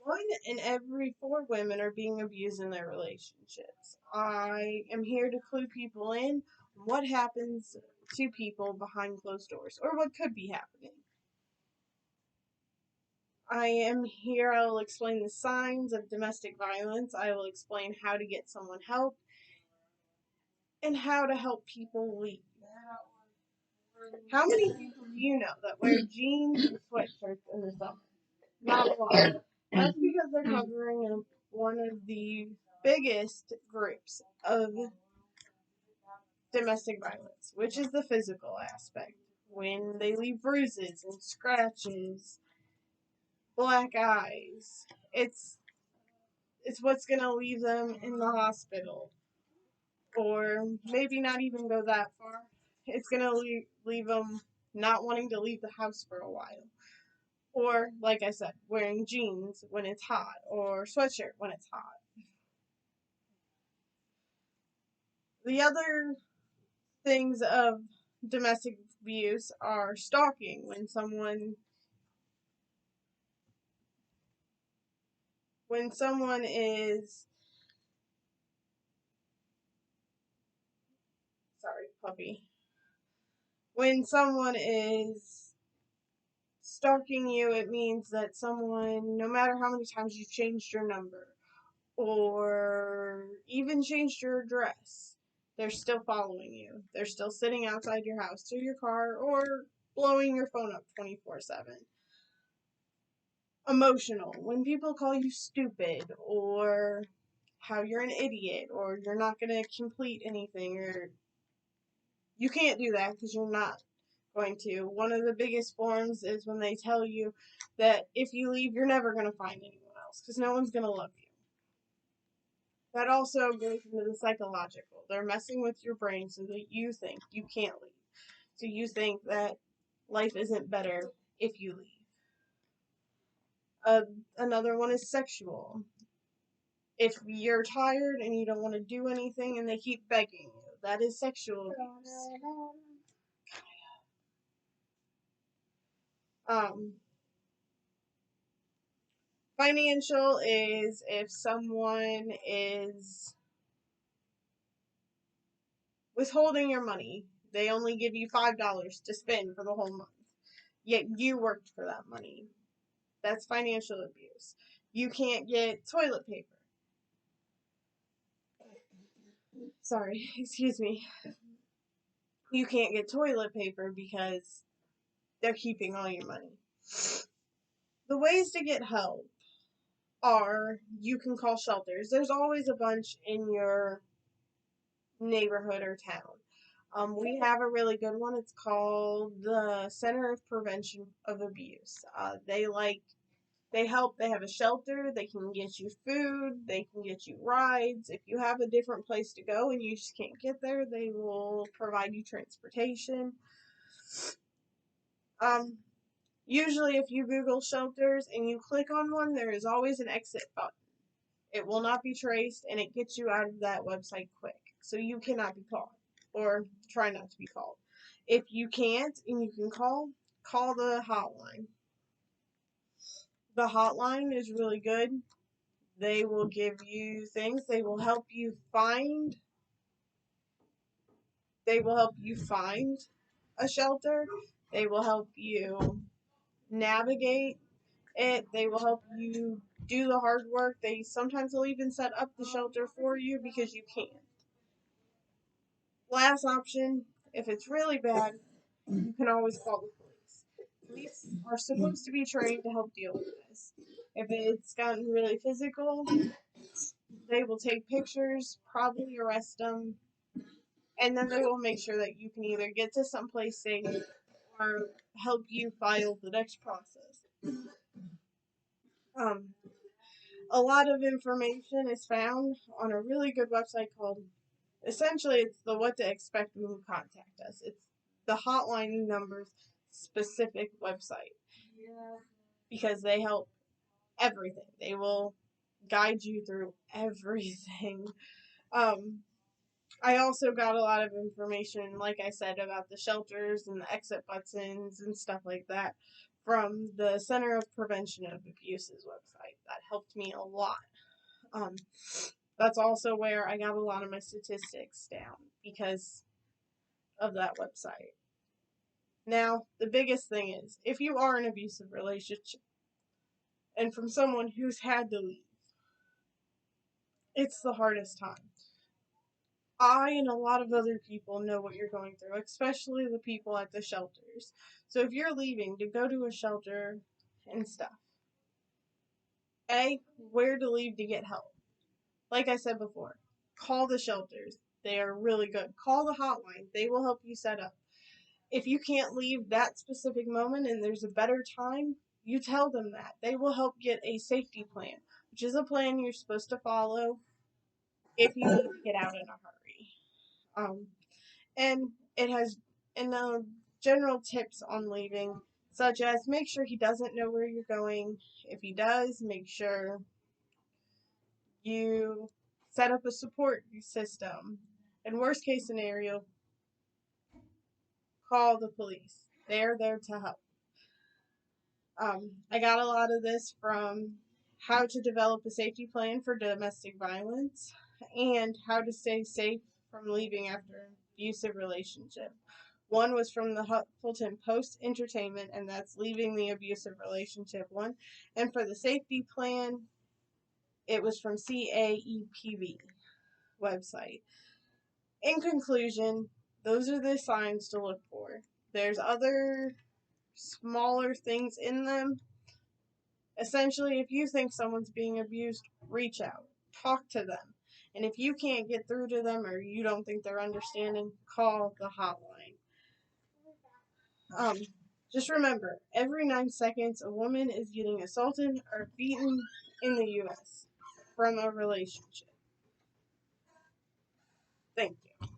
One in every four women are being abused in their relationships. I am here to clue people in on what happens to people behind closed doors, or what could be happening. I am here. I will explain the signs of domestic violence. I will explain how to get someone help and how to help people leave. How many people do you know that wear jeans and sweatshirts in the summer? Not a lot. That's because they're covering up one of the biggest groups of domestic violence, which is the physical aspect. When they leave bruises and scratches, black eyes, it's what's gonna leave them in the hospital, or maybe not even go that far. It's gonna leave them not wanting to leave the house for a while, or like I said, wearing jeans when it's hot, or sweatshirt when it's hot. The other things of domestic abuse are stalking, when someone is, sorry, puppy, when someone is stalking you, it means that someone, no matter how many times you've changed your number or even changed your address, they're still following you. They're still sitting outside your house to your car, or blowing your phone up 24/7. Emotional, when people call you stupid, or how you're an idiot, or you're not going to complete anything, or you can't do that because you're not going to. One of the biggest forms is when they tell you that if you leave, you're never going to find anyone else because no one's going to love you. That also goes into the psychological. They're messing with your brain so that you think you can't leave. So you think that life isn't better if you leave. Another one is sexual. If you're tired and you don't want to do anything and they keep begging you, that is sexual abuse. Um, Financial is if someone is withholding your money. They only give you $5 to spend for the whole month, yet you worked for that money. That's financial abuse. You can't get toilet paper. Sorry, excuse me. You can't get toilet paper because they're keeping all your money. The ways to get help are you can call shelters. There's always a bunch in your neighborhood or town. We have a really good one. It's called the Center of Prevention of Abuse. They help. They have a shelter. They can get you food. They can get you rides. If you have a different place to go and you just can't get there, they will provide you transportation. Um, Usually, if you Google shelters and you click on one, there is always an exit button. It will not be traced, and it gets you out of that website quick. So you cannot be called, or try not to be called. If you can't and you can call the hotline. The hotline is really good. They will give you things. They will help you find a shelter. They will help you navigate it. They will help you do the hard work. They sometimes will even set up the shelter for you because you can't. Last option, if it's really bad, you can always call the police. Police are supposed to be trained to help deal with this. If it's gotten really physical, they will take pictures, probably arrest them, and then they will make sure that you can either get to someplace safe or help you file the next process. Um, a lot of information is found on a really good website called, essentially, it's the What to Expect When You Contact Us. It's the hotline numbers specific website because they help everything. They will guide you through everything. Um, I also got a lot of information, like I said, about the shelters and the exit buttons and stuff like that from the Center of Prevention of Abuse's website. That helped me a lot. Um, that's also where I got a lot of my statistics down because of that website. Now, the biggest thing is if you are in an abusive relationship and from someone who's had to leave, it's the hardest time. I and a lot of other people know what you're going through, especially the people at the shelters. So if you're leaving to go to a shelter and stuff, where to leave to get help. Like I said before, call the shelters. They are really good. Call the hotline. They will help you set up. If you can't leave that specific moment and there's a better time, you tell them that. They will help get a safety plan, which is a plan you're supposed to follow if you need to get out in a hurry. And it has general tips on leaving, such as make sure he doesn't know where you're going. If he does, make sure you set up a support system. In worst case scenario, call the police. They're there to help. I got a lot of this from how to develop a safety plan for domestic violence and how to stay safe from leaving after an abusive relationship. One was from the Huffington Post Entertainment, and that's leaving the abusive relationship one. And for the safety plan, it was from CAEPV website. In conclusion, those are the signs to look for. There's other smaller things in them. Essentially, if you think someone's being abused, reach out, talk to them. And if you can't get through to them or you don't think they're understanding, call the hotline. Um, just remember, every 9 seconds, a woman is getting assaulted or beaten in the U.S. from a relationship. Thank you.